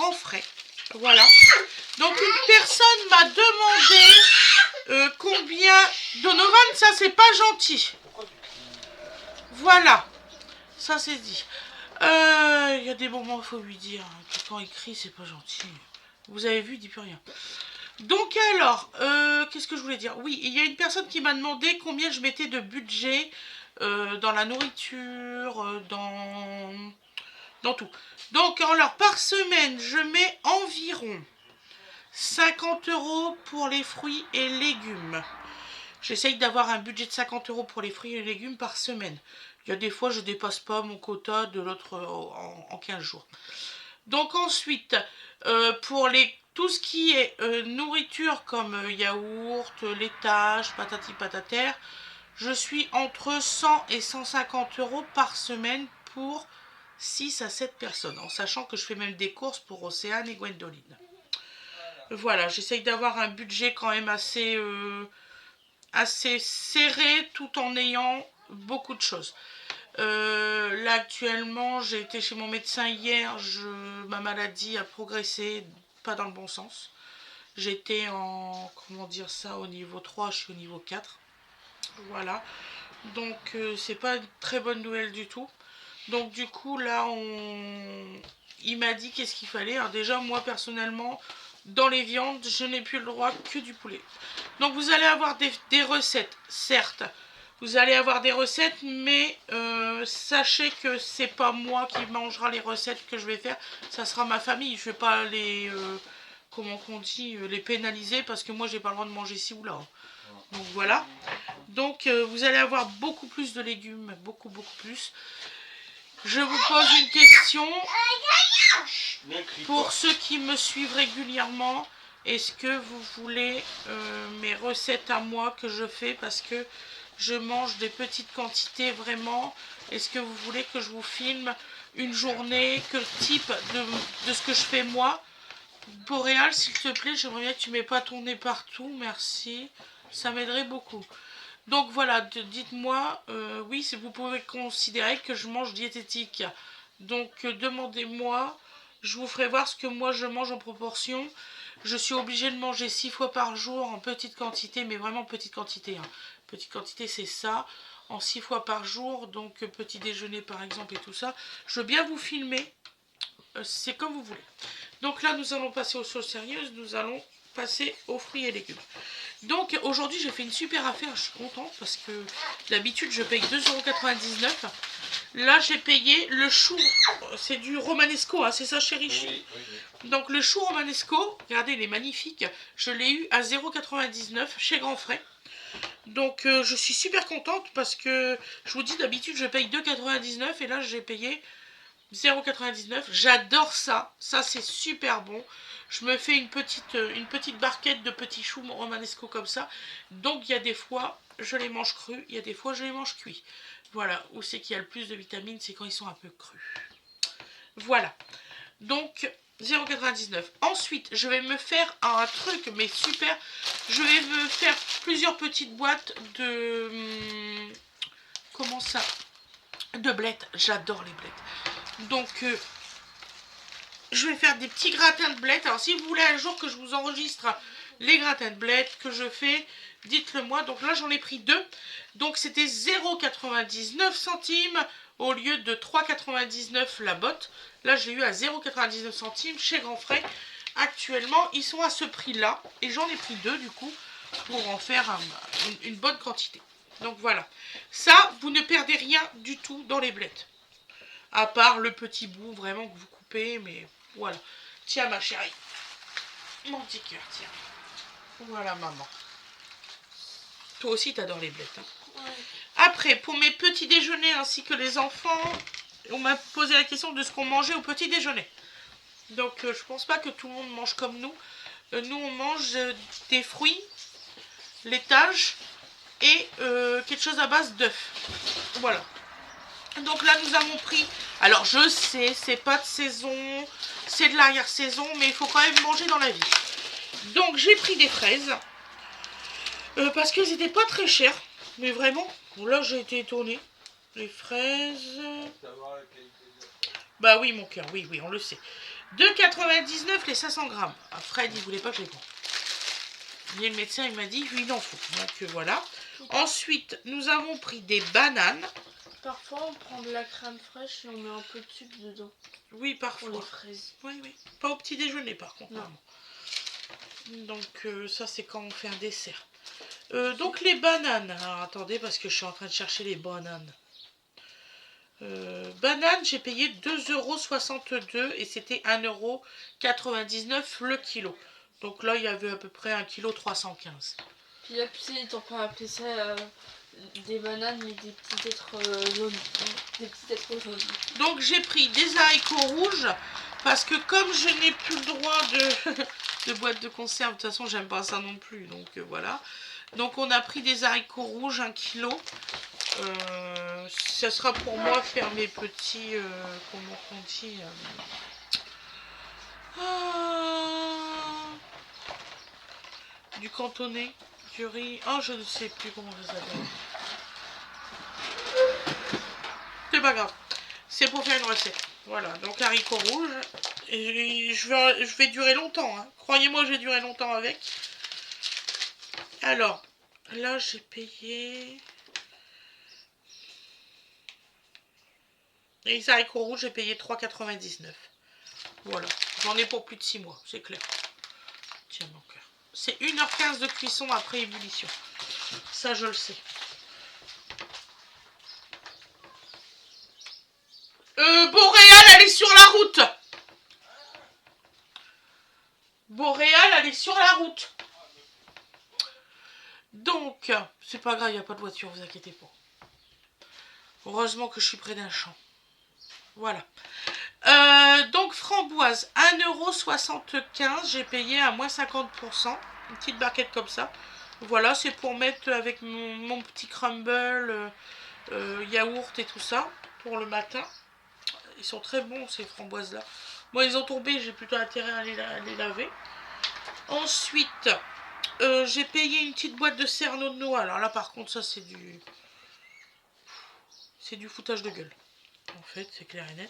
grands frais. Voilà. Donc une personne m'a demandé combien... Donovan, ça c'est pas gentil. Voilà. Ça c'est dit. Il y a des moments il faut lui dire que quand il crie c'est pas gentil. Vous avez vu, il dit plus rien. Donc alors, qu'est-ce que je voulais dire? Oui, il y a une personne qui m'a demandé combien je mettais de budget dans la nourriture, dans tout. Donc alors par semaine, je mets environ 50 € pour les fruits et légumes. J'essaye d'avoir un budget de 50 € pour les fruits et légumes par semaine. Il y a des fois, je ne dépasse pas mon quota de l'autre en 15 jours. Donc ensuite, pour tout ce qui est nourriture comme yaourt, laitage, patati patater, je suis entre 100 et 150 € par semaine pour 6 à 7 personnes. En sachant que je fais même des courses pour Océane et Gwendoline. Voilà, j'essaye d'avoir un budget quand même assez serré tout en ayant beaucoup de choses. Là actuellement j'ai été chez mon médecin hier, ma maladie a progressé, pas dans le bon sens. J'étais en, comment dire ça, au niveau 3, je suis au niveau 4. Voilà, donc c'est pas une très bonne nouvelle du tout. Donc du coup là il m'a dit qu'est-ce qu'il fallait. Alors déjà moi personnellement dans les viandes je n'ai plus le droit que du poulet. Donc vous allez avoir des recettes, certes. Vous allez avoir des recettes, mais sachez que c'est pas moi qui mangera les recettes que je vais faire. Ça sera ma famille. Je vais pas les, comment qu'on dit, les pénaliser parce que moi j'ai pas le droit de manger ci ou là. Donc voilà. Donc vous allez avoir beaucoup plus de légumes, beaucoup plus. Je vous pose une question pour ceux qui me suivent régulièrement. Est-ce que vous voulez mes recettes à moi que je fais parce que je mange des petites quantités vraiment? Est-ce que vous voulez que je vous filme une journée, quel type de ce que je fais moi? Boréal, s'il te plaît, j'aimerais bien que tu ne mets pas ton nez partout, merci. Ça m'aiderait beaucoup. Donc voilà, dites-moi, oui, vous pouvez considérer que je mange diététique. Donc demandez-moi, je vous ferai voir ce que moi je mange en proportion. Je suis obligée de manger 6 fois par jour en petite quantité, mais vraiment petite quantité. Hein. Petite quantité, c'est ça, en 6 fois par jour, donc petit déjeuner par exemple et tout ça. Je veux bien vous filmer, c'est comme vous voulez. Donc là, nous allons passer aux choses sérieuses, nous allons passer aux fruits et légumes. Donc aujourd'hui, j'ai fait une super affaire, je suis contente parce que d'habitude, je paye 2,99 €. Là, j'ai payé le chou, c'est du romanesco, hein, c'est ça chérie? Oui, oui. Donc le chou romanesco, regardez, il est magnifique. Je l'ai eu à 0,99 € chez Grand Frais. Donc je suis super contente parce que je vous dis d'habitude je paye 2,99 € et là j'ai payé 0,99 €. J'adore ça, ça c'est super bon. Je me fais une petite barquette de petits choux romanesco comme ça. Donc il y a des fois je les mange crus, il y a des fois je les mange cuits. Voilà, où c'est qu'il y a le plus de vitamines, c'est quand ils sont un peu crus. Voilà, donc 0,99 €. Ensuite, je vais me faire un truc, mais super. Je vais me faire plusieurs petites boîtes de... comment ça? De blettes. J'adore les blettes. Donc, je vais faire des petits gratins de blettes. Alors, si vous voulez un jour que je vous enregistre les gratins de blettes que je fais, dites-le moi. Donc là, j'en ai pris 2. Donc, c'était 0,99 € au lieu de 3,99 € la botte. Là, je l'ai eu à 0,99 € chez Grand Frais. Actuellement, ils sont à ce prix-là. Et j'en ai pris 2, du coup, pour en faire une bonne quantité. Donc, voilà. Ça, vous ne perdez rien du tout dans les blettes. À part le petit bout, vraiment, que vous coupez. Mais voilà. Tiens, ma chérie. Mon petit cœur, tiens. Voilà, maman. Toi aussi, t'adores les blettes. Hein. Ouais. Après, pour mes petits déjeuners ainsi que les enfants, on m'a posé la question de ce qu'on mangeait au petit déjeuner. Donc, je pense pas que tout le monde mange comme nous. Nous, on mange des fruits, laitage et quelque chose à base d'œufs. Voilà. Donc là, nous avons pris... Alors, je sais, c'est pas de saison, c'est de l'arrière-saison, mais il faut quand même manger dans la vie. Donc, j'ai pris des fraises. Parce qu'elles n'étaient pas très chères. Mais vraiment, là, j'ai été étonnée. Les fraises... Bah oui, mon cœur, oui, on le sait. 2,99 les 500 grammes. Ah, Fred, il voulait pas que je les prenne. Et le médecin, il m'a dit, oui, il en faut. Donc voilà. Ensuite, nous avons pris des bananes. Parfois, on prend de la crème fraîche et on met un peu de sucre dedans. Oui, parfois. Pour les fraises. Oui, oui. Pas au petit déjeuner, par contre. Non. Donc ça, c'est quand on fait un dessert. Donc les bananes. Alors attendez, parce que je suis en train de chercher les bananes. Bananes, j'ai payé 2,62 € et c'était 1,99 € le kilo. Donc là, il y avait à peu près 1,315 kg. Puis là, tu sais, on peut appeler ça des bananes, mais des petits êtres jaunes. Des petits êtres jaunes. Donc j'ai pris des haricots rouges parce que comme je n'ai plus le droit de boîte de conserve, de toute façon j'aime pas ça non plus, donc voilà. Donc on a pris des haricots rouges, 1 kg. Ça sera pour moi faire mes petits, comment on dit, du cantonné, du riz, je ne sais plus comment ça s'appelle. C'est pas grave, c'est pour faire une recette. Voilà, donc haricots rouges. Et je vais durer longtemps. Hein. Croyez-moi, je vais durer longtemps avec. Alors, là, j'ai payé... Les haricots rouges, j'ai payé 3,99 €. Voilà, j'en ai pour plus de 6 mois, c'est clair. Tiens, mon cœur. C'est 1h15 de cuisson après ébullition. Ça, je le sais. Boréal, elle est sur la route. Boréal, elle est sur la route. Donc, c'est pas grave, il n'y a pas de voiture, vous inquiétez pas. Heureusement que je suis près d'un champ. Voilà. Donc, framboise, 1,75 €. J'ai payé à moins 50%. Une petite barquette comme ça. Voilà, c'est pour mettre avec mon petit crumble, yaourt et tout ça, pour le matin. Ils sont très bons, ces framboises-là. Moi, ils ont tombé, j'ai plutôt intérêt à les laver. Ensuite, j'ai payé une petite boîte de cerneaux de noix. Alors là, par contre, ça, c'est du foutage de gueule. En fait, c'est clair et net.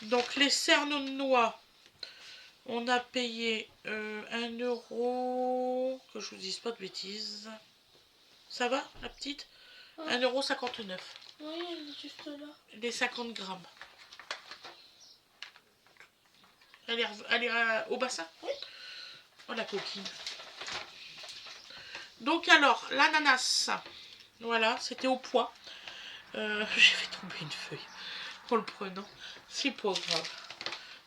Donc, les cerneaux de noix, on a payé 1 €, que je vous dise pas de bêtises. Ça va, la petite? 1,59 €. Oui, elle est juste là. Les 50 grammes. Elle est au bassin? Oui. Oh, la coquine. Donc, alors, l'ananas. Voilà, c'était au poids. J'ai fait tomber une feuille en le prenant. C'est pas grave.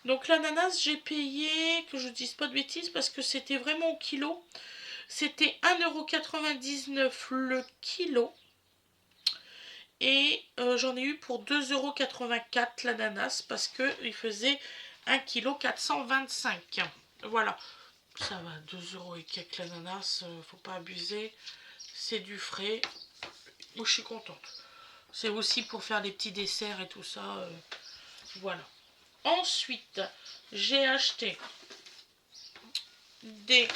Donc, l'ananas, j'ai payé, que je dise pas de bêtises, parce que c'était vraiment au kilo. C'était 1,99 € le kilo. Et j'en ai eu pour 2,84 € l'ananas, parce qu'il faisait 1,425 kg. Voilà. Ça va, 2 € et quelques l'ananas, faut pas abuser. C'est du frais. Moi, je suis contente. C'est aussi pour faire des petits desserts et tout ça. Voilà. Ensuite, j'ai acheté des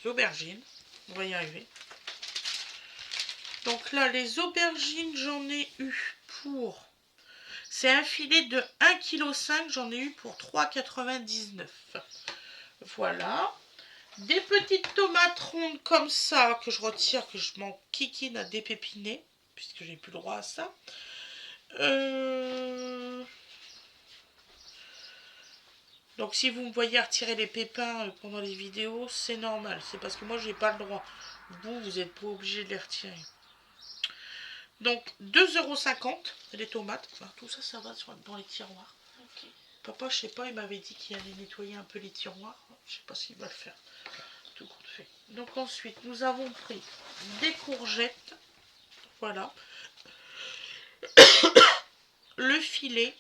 aubergines. On va y arriver. Donc là, les aubergines, j'en ai eu pour... C'est un filet de 1,5 kg. J'en ai eu pour 3,99 €. Voilà. Des petites tomates rondes comme ça que je retire, que je m'en kikine à dépépiner, puisque j'ai plus le droit à ça. Donc si vous me voyez retirer les pépins pendant les vidéos, c'est normal. C'est parce que moi, j'ai pas le droit. Vous n'êtes pas obligé de les retirer. Donc 2,50 € les tomates. Enfin, tout ça, ça va dans les tiroirs. Okay. Papa, je sais pas, il m'avait dit qu'il allait nettoyer un peu les tiroirs. Je sais pas s'il va le faire. Tout compte fait. Donc ensuite, nous avons pris des courgettes. Voilà. Le filet,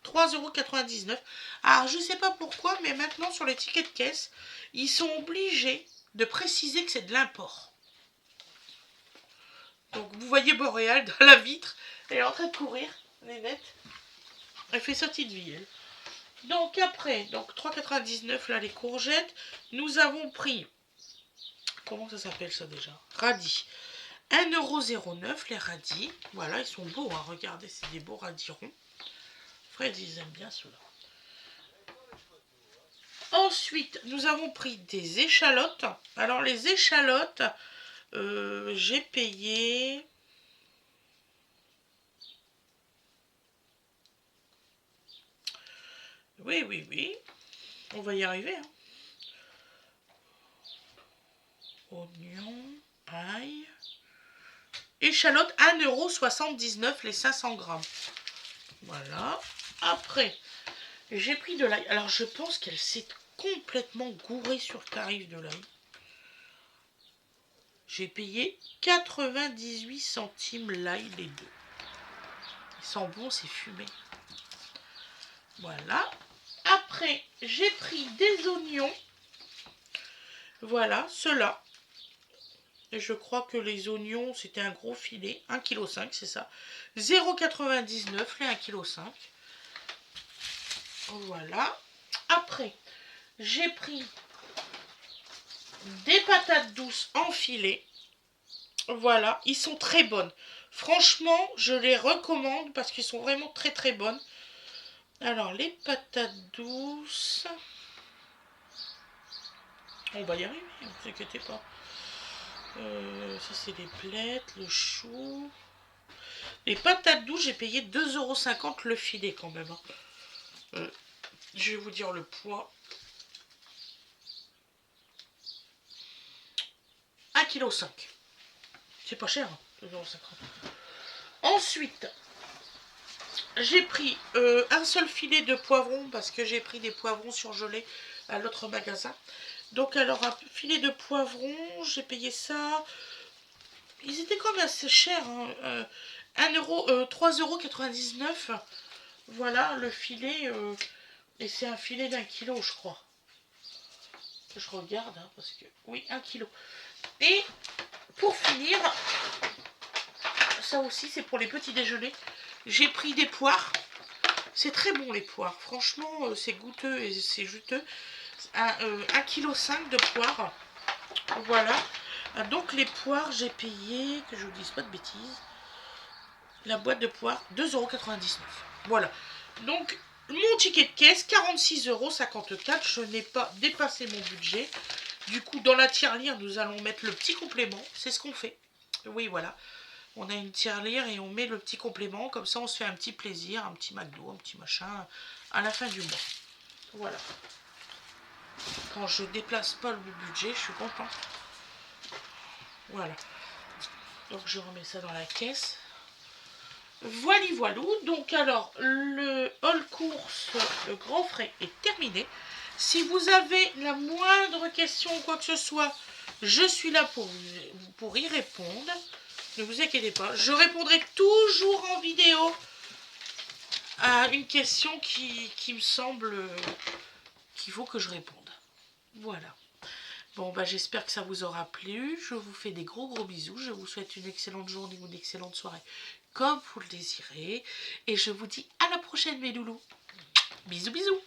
3,99 €. Alors, je sais pas pourquoi, mais maintenant, sur les tickets de caisse, ils sont obligés de préciser que c'est de l'import. Donc, vous voyez Boréal dans la vitre. Elle est en train de courir, Nénette. Elle fait sa petite vie, elle. Donc, après, donc 3,99 € là, les courgettes. Nous avons pris... Comment ça s'appelle ça déjà? Radis. 1,09 € les radis. Voilà, ils sont beaux, hein. Regardez, c'est des beaux radis ronds. Fred, ils aiment bien cela. Ensuite, nous avons pris des échalotes. Alors, les échalotes, j'ai payé... Oui, oui, oui. On va y arriver. Hein. Oignon, ail. Échalote, 1,79 € les 500 grammes. Voilà. Après, j'ai pris de l'ail. Alors, je pense qu'elle s'est complètement gourée sur le tarif de l'ail. J'ai payé 98 centimes l'ail, les deux. Ils sont bons, c'est fumé. Voilà. Après, j'ai pris des oignons. Voilà, ceux-là. Et je crois que les oignons, c'était un gros filet. 1,5 kg, c'est ça. 0,99 les 1,5 kg. Voilà. Après, j'ai pris des patates douces en filet. Voilà, ils sont très bonnes. Franchement, je les recommande parce qu'ils sont vraiment très très bonnes. Alors, les patates douces... On va y arriver, ne vous inquiétez pas. Ça, c'est les blettes, le chou. Les patates douces, j'ai payé 2,50 € le filet quand même. Hein. Je vais vous dire le poids. 1,5 kg. C'est pas cher, hein, 2,50 €. Ensuite, j'ai pris un seul filet de poivrons parce que j'ai pris des poivrons surgelés à l'autre magasin. Donc alors un filet de poivrons, j'ai payé ça. Ils étaient quand même assez chers. Hein, 3,99 €. Voilà le filet. Et c'est un filet d'1 kilo, je crois. Je regarde, hein, parce que... Oui, 1 kilo. Et pour finir, ça aussi c'est pour les petits déjeuners. J'ai pris des poires. C'est très bon les poires. Franchement, c'est goûteux et c'est juteux. 1,5 kg de poires. Voilà. Donc les poires, j'ai payé, que je ne vous dise pas de bêtises, la boîte de poires, 2,99 €. Voilà. Donc, mon ticket de caisse, 46,54 €. Je n'ai pas dépassé mon budget. Du coup, dans la tirelire, nous allons mettre le petit complément. C'est ce qu'on fait. Oui, voilà. On a une tirelire et on met le petit complément. Comme ça, on se fait un petit plaisir, un petit McDo, un petit machin à la fin du mois. Voilà. Quand je déplace pas le budget, je suis content. Voilà. Donc, je remets ça dans la caisse. Voilà, voilou. Donc, alors, le haul course, le grand frais est terminé. Si vous avez la moindre question ou quoi que ce soit, je suis là pour y répondre. Ne vous inquiétez pas. Je répondrai toujours en vidéo à une question qui me semble qu'il faut que je réponde. Voilà. Bon, bah, j'espère que ça vous aura plu. Je vous fais des gros bisous. Je vous souhaite une excellente journée ou une excellente soirée comme vous le désirez. Et je vous dis à la prochaine, mes loulous. Bisous, bisous.